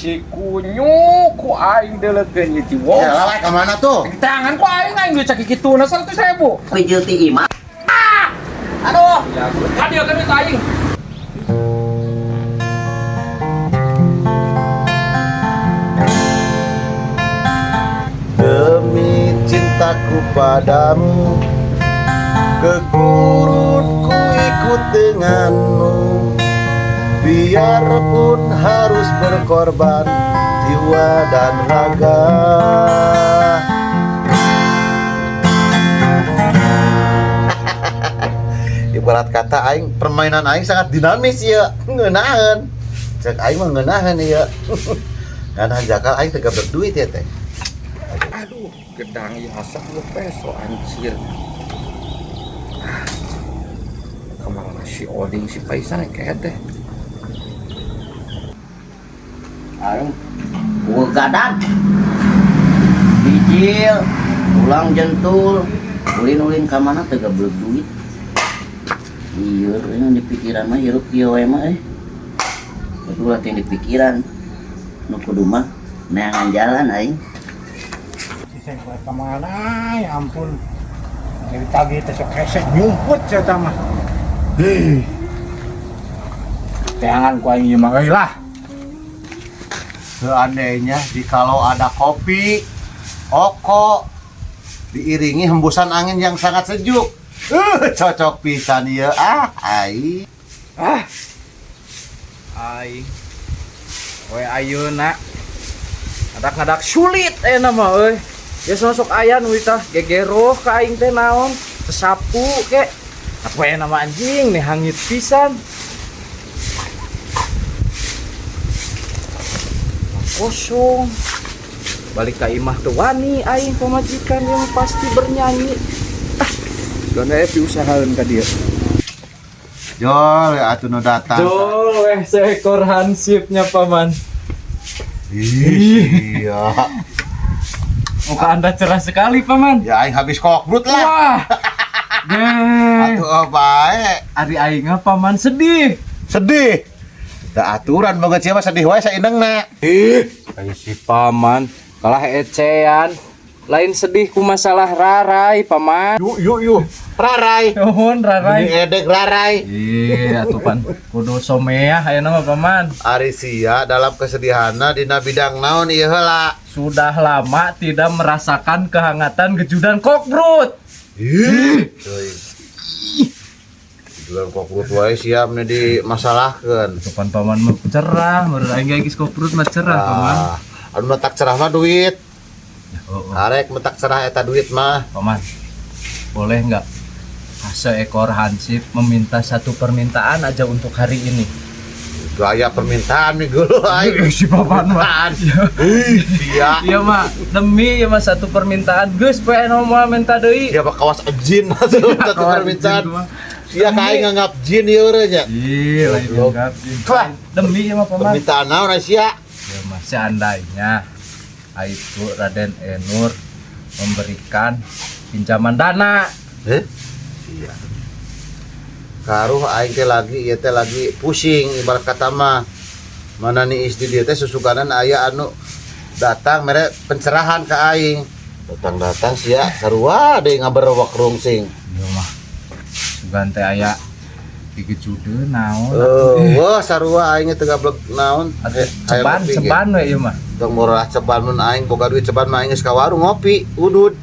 si kunyu ku aing delekeun ieu ti wong. Ya lalai ke mana tuh? Tangan ku aing geus caki kituna 100.000. Pijil ti imah. Aduh. Ya, hadiah kan itu aing. Demi cintaku padamu, kegurun ku ikut denganmu. Biarpun harus berkorban jiwa dan raga. Ibarat kata aing, permainan aing sangat dinamis ya, ngeunaheun. Cek aing mah ngeunaheun ya. Nganahan jakal aing teu berduit ya teh. Aduh, gedang ieu asa 10 peso anjir. Kemana si Oding si Paisan kete. Aing gadan. Bijil, ulang jentul, ulin-ulin ka mana teu gablek duit. Iya, ini di pikiran mah hirup kieu we mah Itu lah yang di pikiran. Nu kudu mah neangan jalan aing. Sisen kuat kemana ya ampun. Jadi tadi teh sok hese nyumput saya mah. Teangan ku aing ieu mah euy lah. Seandainya kalau ada kopi, oko, diiringi hembusan angin yang sangat sejuk, cocok pisan ya. Aing. Aing. We ayeuna ngadak-ngadak sulit mah euy. Geus masuk aya nu tah gegeroh ka aing teh naon? Tesapu ke. Apa ya nama anjing nih hangit pisan. Kosong. Balik ka imah teu wani aing pamajikan yang pasti bernyanyi. Karena diusahakeun ka dia. Jol, atuh nu datang. Jol, seekor hansipnya paman. Iya. Muka Anda cerah sekali paman. Ya aing habis kokbrut lah. Wah. Deh. Atuh bae. Ari aing mah paman sedih. Sedih. Da aturan banget sih mah sedih wae saindengna. Ayo si paman kalah ecean. Lain sedih ku masalah Rarai paman. Yuk. Rarai. Nuhun Ini Rarai. edek Rarai. Iya atuh pan kudu someah ayeuna mah paman. Ari sia dalam kesedihanna dina bidang naon ieu heula. Sudah lama tidak merasakan kehangatan kejudan kokbrut. Cuy. Jualan kokbrut wae siap nih dimasalahkeun. Kapan paman mah cerah, menurut aing geus kokbrut mah cerah paman. Anu metak cerah mah duit. Oh. Arek metak cerah eta duit mah. Paman, boleh nggak seekor hansip meminta satu permintaan aja untuk hari ini? Gaya permintaan nih gulu aing. Si paman mah. Iya. Iya mah, demi ya mah satu permintaan. Geus poe anu moal minta deui. Dia mah kawas jin satu permintaan. Iya kain nganggap jin ieu nya. Iya, lain nganggap jin. Demi ya mah paman. Permintaan naon sia? Ya mah seandainya itu Raden Enur memberikan pinjaman dana. Iya. Karuh aing teh lagi ieu teh lagi pusing ibarat kata mah. Mana nih istri dia teh susukanan aya anu datang mere pencerahan ke aing. Datang sia sarua deui ngaberewak rungsing. Iya mah. Sugan teh aya digejudeun naon. Wah sarua aing teh gablek naon. Ceban we ieu mah. Tong murah ceban mun aing boga duit ceban mah aing geus ka warung ngopi udud.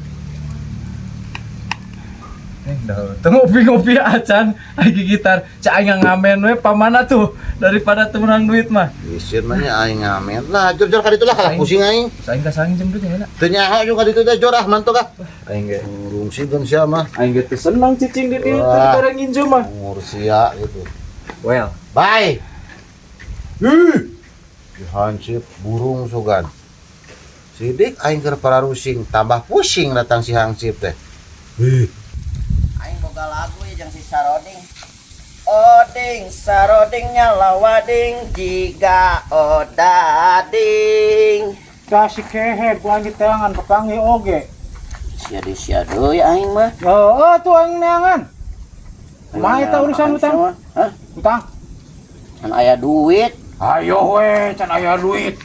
Tuh ngopi-ngopi acan lagi gitar cak aing ngamen we pamana tuh daripada temenang duit mah. Isin mah nya aing ngamen. Lah jor-jor ka ditu lah kalah pusing aing. Aing kasang jam deui nya. Teu nyaho juga ditu teh jor ah mantuk ah. Aing ge Rungsieun sia mah. aing ge teu senang cicing di dieu Wah. daripada nginjem mah. Ngurus sia gitu. Well, Bye. Dihansip burung sugan. Sidik aing keur pararusing tambah pusing datang si hansip teh. Aing boga lagu ya jeung si Saroding. Oding saroding nyala wading jiga odading. Kasih kehe ku anjing teangan pepangi oge. Sia deui aing mah. Oh, tuh aing neangan. Kumaha eta urusan utang? Hah? Utang. Kan aya duit. Ayo we, can aya duit.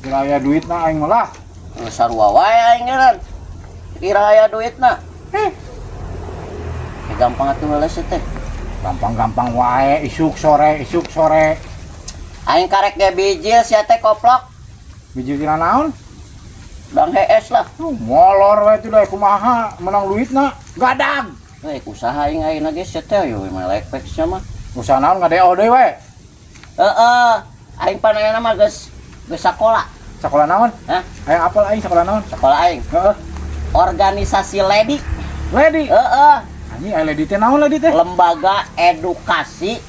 Kira aya duit na aing malah. Sarua wae aing geran. Kira aya duitna. Gampang atuh leles teh. Gampang-gampang wae isuk sore. Aing karek ge bijil sia teh koplok. Biji kira naon? Dang hees lah. Molor wae teh da kumaha menang duitna gadag. Usaha aing ayeuna ge sia teh yo melek peksnya mah. Usaha naon ngadeo deui we. Heeh. Aing panayana mah geus sakola. Sakola naon? Hah? Aya apel aing sakola naon? Sakola aing. Heeh. Organisasi lady. Lady. Heeh. Anjing aya lady teh naon lady teh? Lembaga Edukasi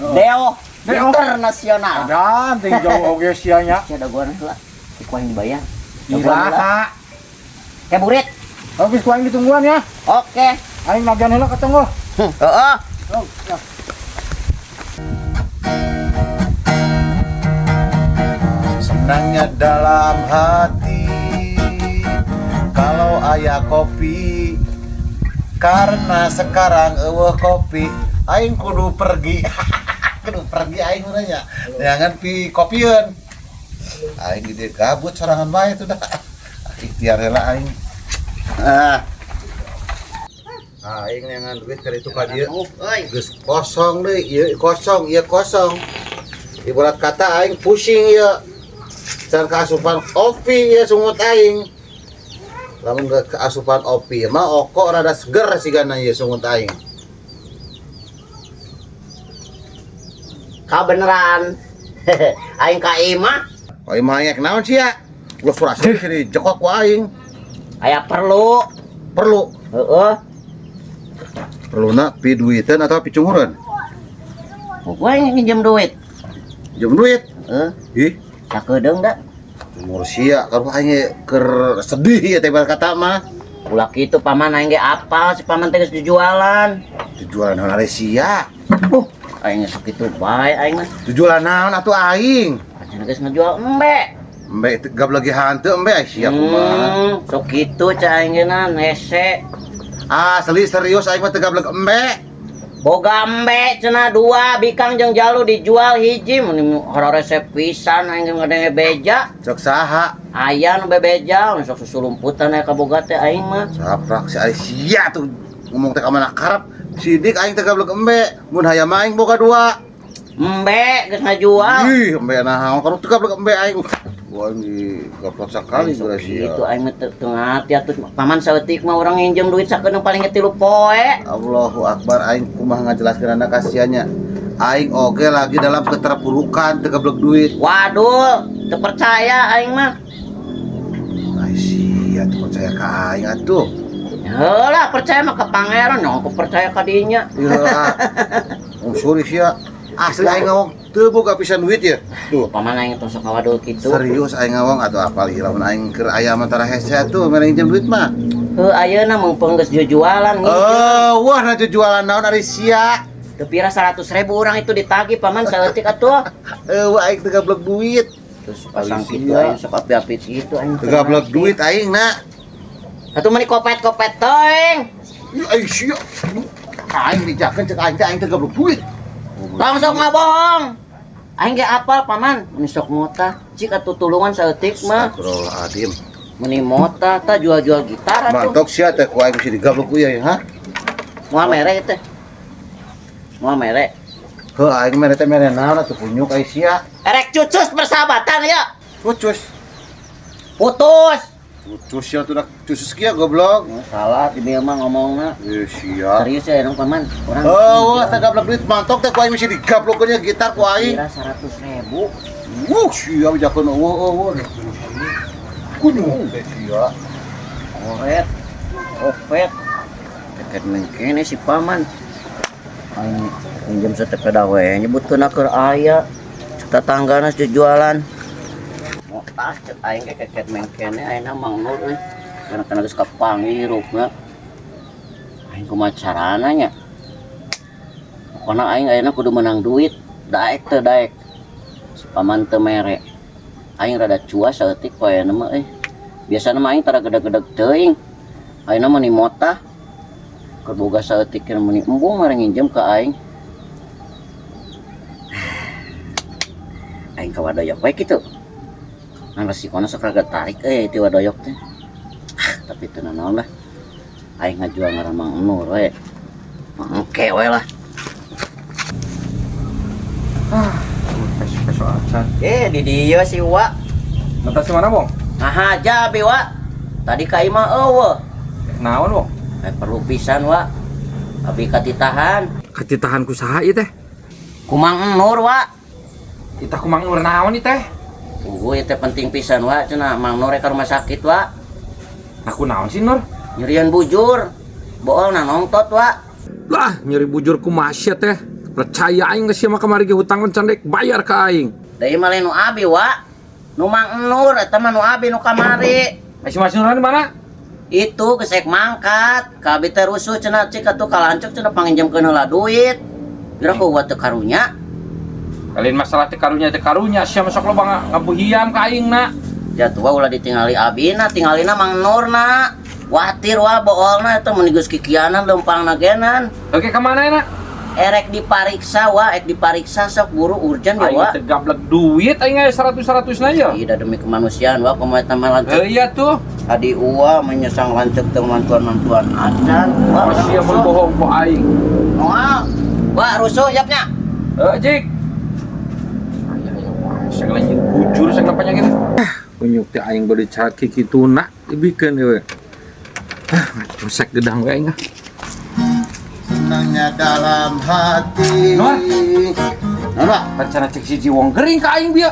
Oh. Deo Deo. Internasional. Dan ting jauh oge sia nya. Sia daguan heula. Ku aing dibayar. Iraha. Ke burit. Habis ku aing ditungguan ya. Oke. Aing nagan heula ka tenggoh. Heeh. Oh, ya. Senangnya dalam hati kalau ayah kopi, karena sekarang eueuh kopi aing kudu pergi. Kudu pergi aing urangnya jangan pi kopieun aing di gabut sorangan bae tuh dah. Ikhtiar heula aing. Aing nyangan duit ka ditu ka dieu geus kosong deui, ieu kosong, ieu kosong. Ibarat kata aing pusing ieu. Can keasupan opi ya sungut aing. Lamun ke asupan opi mah oko rada seger sigana ieu sungut aing. Ka beneran. Aing ka imah Kau imah aing naon sia? Ulah surasa sih jekok ku aing. aya perlu. Perlu. Heeh. Perluna pi duitan atau pi cunguran? Ku aing nginjem duit. Jam duit. Heeh. Ih, Sakedeung da. umur sia kalau aing keur sedih ya teh kata mah. Ulah kitu paman aing ge apal si paman teh geus dijualan. Tujuan naon ari sia? Aing geus kitu bae aing mah. Tujuan naon atuh aing? Cenah geus ngajual embe. Embe gab lagi hanteu embe sia kumaha. Sok kitu ca aing ge na nese. Asli serius aing mah teu gab lagi embe. Boga embe cenah 2 bikang jeung jalu dijual hiji mun hara resep pisan aing ge ngadenge beja. Cok saha? Aya nu bebeja nu sok susulumputan aya kaboga teh aing mah. Saprak si ari sia tuh ngomong teh ka mana karep. Sidik aing teh gablek embe, mun hayam aing boga 2. Embe geus ngajual. Ih, embe naon kalau teu gablek embe aing. Gua di gaplok sakali geura sia. Itu aing mah teu ngati atuh paman saeutik mah urang nginjem duit sakedeung paling 3 poe. Allahu Akbar aing kumaha ngajelaskeunana kasihannya. Aing oge lagi dalam keterpurukan teu gablek duit. Waduh, teu percaya aing mah. Ai sia teu percaya ka aing atuh. Heulah percaya mah ke pangeran, nyong aku percaya ka dinya. Ieu suri sia. Asli aing ngomong teu boga pisan duit ya. Tuh. Paman aing tos sok kawadul kitu. Serius aing ngomong atuh apal ieu lamun aing keur aya antara hese atuh mere nginjem duit mah. Heuh ayeuna mumpung geus jualan Wah na jualan naon ari sia. teu pira 100.000 urang itu ditagih paman saeutik atuh. Wah aing teu gablek duit. Terus pasang Ari kitu sia. aing sok api-api kitu aing. Teu gablek duit aing na. Atuh mah kopet-kopet teuing. Aing sia. Aing dijakeun cek aing teh aing teu gablek duit. Tong sok ngabohong. Aing ge apal paman, mun sok mota cik atuh tulungan saeutik mah. Astagfirullahaladzim. Meni mota tah jual-jual gitar atuh. Mantok sia teh ku aing mesti digablek ku ieu ha. Moal mere teh. Moal mere. Heuh aing mere teh mere naon atuh punyuk ai sia. Erek cucus persahabatan ya. Pucus. Putus. Pucus sia tuh cusus kieu goblok. Salah di dieu mah ngomongna. Sia. Serius ya dong paman. Urang Oh, teh gablek duit mantok teh ku aing mesti digablokkeun nya gitar ku aing. kira 100.000. Sia bijakeun eueuh. Kunyuk teh sia. Oret. Opet. Deket mengkene si paman. Aing pinjam setepeda we nyebutkeun keur aya. Tetanggana jualan. Mau tas cek aing ge keket mengkene ayeuna Mang Nur euy. Kana geus kapangirupna. Aing kumaha carana nya? Pokona aing ayeuna kudu menang duit, daek teu daek. Si paman teu mere. Aing rada cuas saeutik poeuna mah euy. Biasana mah aing tara gedeg-gedeg teuing. Ayeuna mah ni mota. Keur boga saeutik meni embung mare nginjem ka aing. Aing kawadaya bae kitu. Nang resikonya sok rada tarik ti wadoyok teh. Tapi teu naon lah. Aing ngajual ngaran Mang Nur we. Mangke we lah. Besok acan. Di dieu si Wa. Nonton si mana, Bong? Nah aja bi Wa. Tadi ka imah eueuh. Naon, Bong? Perlu pisan Wa. Abi katitahan. Katitahan ku saha ieu teh? Ku Mang Nur Wa. Kita ku Mang Nur naon ieu teh? Teh penting pisan Wa cenah Mang Nur ka rumah sakit Wa. Aku naon sih, Nur? Nyerian bujur. Boolna nongtot Wa. Lah nyeri bujur ku masya teh. Percaya aing geus mah kamari ge hutang candek bayar ka aing. Deui mah lain nu abi Wa. Nu Mang Nur eta mah nu abi nu kamari. Masih Nur di mana? Itu gesek mangkat. Ka abi teh rusuh cenah cik atuh kalancuk cenah panginjemkeun heula duit. Kira ku wa teu karunya. Kalian masalah teh karunya sia masuk loba ngabuhiam ka aingna. Jatuh ulah ditingali abina, tingalina Mang Nurna. Watir Wa boolna eta mun geus kikianan leumpangna genan. Oke, ka mana enak? Erek dipariksa Wa, dipariksa sok buru urgen ya Aing Wa. teh gablek duit aing aya 100 na ya. Tidak demi kemanusiaan Wa, kumaha eta mah lanceuk. Iya tuh. Adi Uwa menyesang lanceuk teu mantuan-mantuan acan. Wa Masih mun bohong ku aing. Moal. Wa rusuh yapnya. Jik. Segala nyin bujur segala penyakit. Kunyuk teh aing beureut cahat kikituna dibikeun we. Cusek gedang we aing. Senangnya dalam hati. Nuan. Nona, Rencana cek si Jiwong gering ka aing bieu.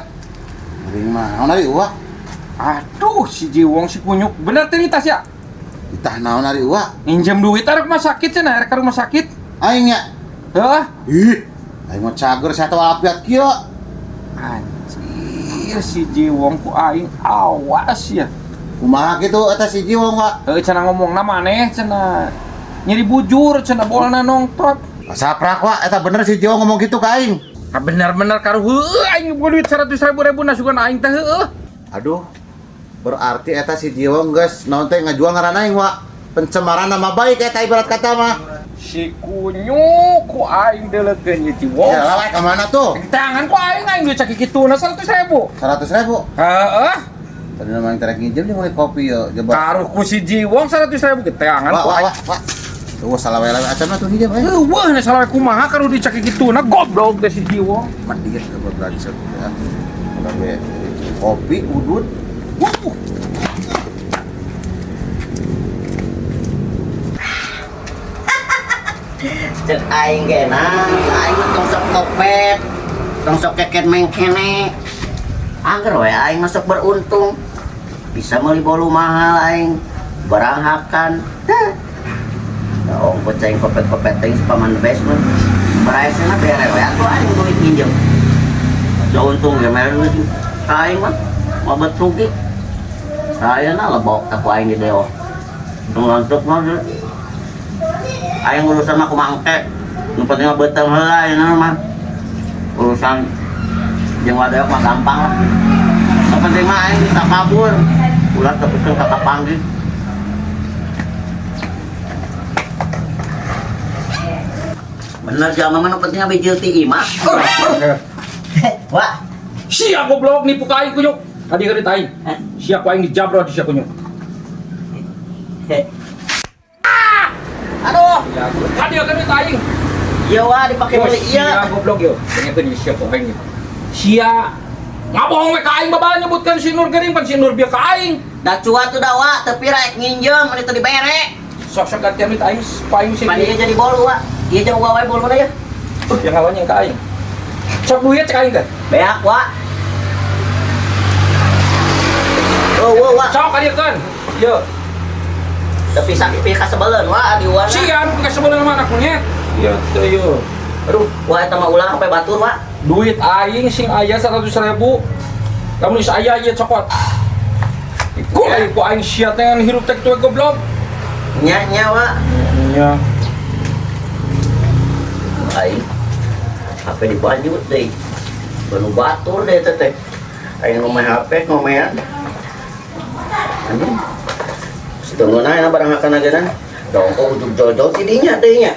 ring mah naon ari uwa? Aduh, si Jiwong si kunyuk bener teh tas ya. Ditah naon ari uwa? Minjem duit arek rumah sakit cenah, arek ka rumah sakit. Aing nya. Heuh. Ih, aing mah cager saya teu walapiat kieu. Anjir si Jiwong ku aing awas ya. Kumaha kitu eta si Jiwong wa? Cenah ngomongna maneh cenah nyeri bujur cenah bolna nongtot. Saprak wa eta bener si Jiwong ngomong gitu ka aing. Bener-bener karuh aing boga duit 100.000 nasukan aing teh heueuh. Aduh. Berarti eta si Jiwong geus naon teh ngajual ngaran aing wa. Pencemaran nama baik eta ibarat kata mah. Si kunyuk ku aing deulekeun ieu Jiwong. Ya lalai ka mana tuh? Tangan ku aing duit caki kituna 100.000. 100.000. Heeh. Tadi nama yang terek nginjem dia mulai kopi ya. Coba. Karuh ku si Jiwong 100.000 ke tangan ku aing. Wah. Tuh salah wae acan tuh nginjem we. Wah, nih salah kumaha karuh dicaki kituna goblok deh si Jiwong. Mandi ya coba berani ya. Udah be kopi udut. Cek aing ge nah, aing tongsok topet. Tongsok keket mengkene. Angger we aing masuk beruntung. Bisa meuli bolu mahal aing. Baranghakan. Oh, pecah kopet-kopet teh paman basement. Baraesna bere we atuh aing duit minjem. Jauh untung ge mere duit. Aing mah mabet rugi. Saya na lebok aku aing di dewa. Tung lantuk mah. Aing urusan mah kumangke. Nu penting mah beuteung heula ayeuna mah. Urusan jeung wadah mah gampang lah. Nu penting mah aing bisa kabur. Ulah teu pikeun ka kapanggih. Bener jalma mah nu penting abi jeuti imah. Wah, Sia goblok nipu ka aing kunyuk. Tadi geurit aing. Sia ku aing dijabro di sia kunyuk. aduh, Tadi geurit aing. ieu wah dipake meuli ieu. Sia goblok yo. Ternyata di sia pokeng gitu. Sia ngabohong we ka aing babal nyebutkan si Nur gering pan si Nur bieu ka aing. Da cuat tuh da wa, teu rek nginjem, meni teu dibere. Sok-sok gantian duit aing paing si Pan ieu jadi bolu wa. Ieu jeung wae bolu mana ya? yang awalnya ka aing. Sok duit cek aing teh. Beak wa. Oh, wa. Sok kadieun. Yo. Tapi sakit ka sebeleun wa di wa. Sia anu ka sebelah mana kunyek. Iya teh yo. Aduh, wa eta mah ulah sampai batur wa. Duit aing sing aya 100.000. Kamu geus aya ieu cokot. Ku aing ku aing sia teh hirup teh tuh goblok. Nya wa. Nya. Aing HP dibanjut deui. Banu batur deh teh. Aing ngomeh HP ngomehan. Anjing. Setengahna barang akan ageuna. Dong kok ujug jojo tidinya deui nya.